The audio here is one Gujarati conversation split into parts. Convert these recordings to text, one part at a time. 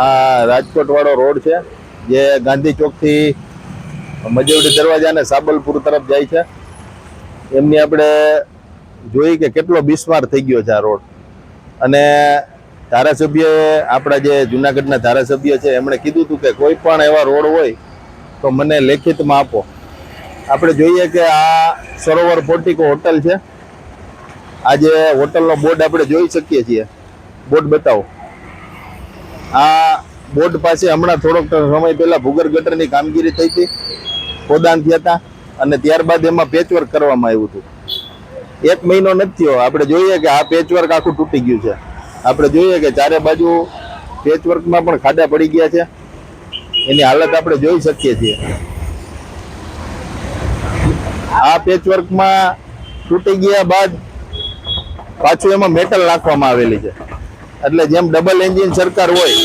આ રાજકોટ વાળો રોડ છે જે ગાંધી ચોક થી મજેવડી દરવાજા અને સાબલપુર તરફ જાય છે. એમની આપણે જોઈ કે કેટલો બિસ્માર થઈ ગયો છે આ રોડ. અને ધારાસભ્યએ આપણા જે જુનાગઢના ધારાસભ્ય છે એમણે કીધું હતું કે કોઈ પણ એવા રોડ હોય તો મને લેખિતમાં આપો. આપણે જોઈએ કે આ સરોવર પોર્ટિકો હોટલ છે. આ જે હોટલનો બોર્ડ આપણે જોઈ શકીએ છીએ. બોર્ડ બતાવો. આ બોર્ડ પાસે હમણાં થોડોક સમય પહેલા ભૂગર્ભ ગટરની કામગીરી થઈ હતી, ખોદાણ થયા હતા અને ત્યારબાદ એમાં પેચવર્ક કરવામાં આવ્યું હતું. 1 મહિનો નથી થયો. આપણે જોઈએ કે આ પેચવર્ક આખું તૂટી ગયું છે. આપણે જોઈએ કે ચારે બાજુ પેચવર્કમાં પણ ખાડા પડી ગયા છે. એની હાલત આપણે જોઈ શકીએ છીએ. આ પેચવર્કમાં તૂટી ગયા બાદ પાછું એમાં મેટલ નાખવામાં આવેલી છે. એટલે જેમ ડબલ એન્જિન સરકાર હોય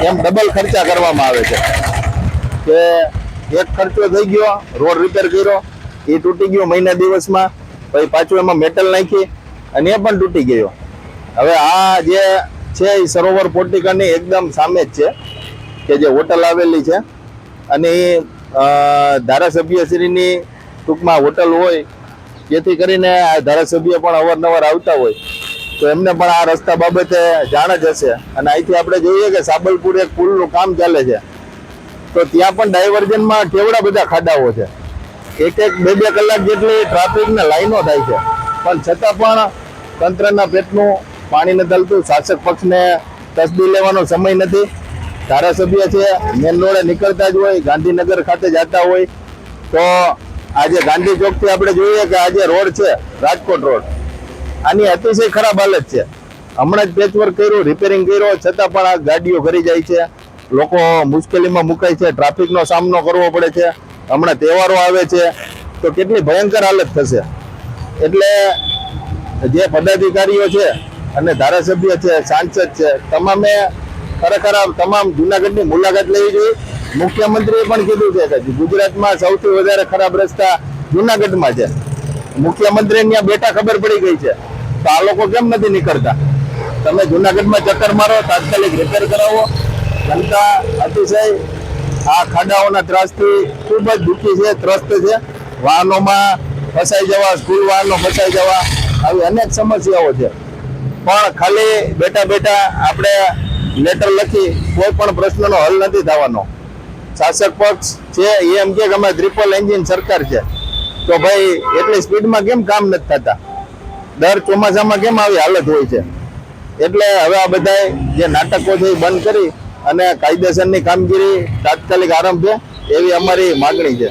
એમ ડબલ ખર્ચા કરવામાં આવે છે. કે એક ખર્ચો થઈ ગયો, રોડ રિપેર કર્યો, એ તૂટી ગયો મહિના દિવસમાં, પછી પાછું એમાં મેટલ નાખી અને એ પણ તૂટી ગયો. હવે આ જે છે એ સરોવર પોર્ટિકાની એકદમ સામે જ છે કે જે હોટલ આવેલી છે. અને એ ધારાસભ્યશ્રીની ટૂંકમાં હોટલ હોય, જેથી કરીને આ ધારાસભ્ય પણ અવારનવાર આવતા હોય તો એમને પણ આ રસ્તા બાબતે જાણ જ હશે. અને અહીંથી આપણે જોઈએ કે સાબલપુર એક પુલનું કામ ચાલે છે તો ત્યાં પણ ડાયવર્ઝનમાં કેવડા બધા ખાડાઓ છે. 1-2 કલાક જેટલી ટ્રાફિકને લાઈનો થાય છે, પણ છતાં પણ તંત્રના પેટનું પાણી નથી હલતું. શાસક પક્ષને તસદી લેવાનો સમય નથી. ધારાસભ્ય છે મેન રોડે નીકળતા જ હોય, ગાંધીનગર ખાતે જતા હોય તો આજે ગાંધી ચોકથી આપણે જોઈએ કે આ જે રોડ છે રાજકોટ રોડ, આની અતિશય ખરાબ હાલત છે. હમણાં જ પેચવર્ક કર્યું, રિપેરિંગ કર્યો, છતાં પણ આ ગાડીઓ ભરી જાય છે. લોકો મુશ્કેલીમાં મુકાય છે, ટ્રાફિકનો સામનો કરવો પડે છે. હમણાં તહેવારો આવે છે તો કેટલી ભયંકર હાલત થશે. એટલે જે પદાધિકારીઓ છે અને ધારાસભ્ય છે, સાંસદ છે, તમામે ખરેખર તમામ જુનાગઢની મુલાકાત લેવી જોઈએ. મુખ્યમંત્રીએ પણ કીધું છે કે ગુજરાતમાં સૌથી વધારે ખરાબ રસ્તા જુનાગઢમાં છે. મુખ્યમંત્રી ત્યાં બેઠા ખબર પડી ગઈ છે તો આ લોકો કેમ નથી નીકળતા? તમે જુનાગઢમાં ચક્કર મારો, તાત્કાલિક રિપેર કરાવો. જનતા અતિશય આ ખાડાઓના ત્રાસથી ખૂબ જ દુઃખી છે, ત્રસ્ત છે. વાહનોમાં ફસાઈ જવા, સ્કૂલ વાહનો ફસાઈ જવા, આવી અનેક સમસ્યાઓ છે. પણ ખાલી બેઠા બેઠા આપણે લેટર લખી કોઈ પણ પ્રશ્નનો હલ નથી થવાનો. શાસક પક્ષ છે એ એમ કે અમે ટ્રિપલ એન્જિન સરકાર છે તો ભાઈ એટલી સ્પીડમાં કેમ કામ નથી થતા? દર ચોમાસામાં કેમ આવી હાલત હોય છે? એટલે હવે આ બધા જે નાટકો છે એ બંધ કરી અને કાયદેસરની કામગીરી તાત્કાલિક આરંભે એવી અમારી માગણી છે.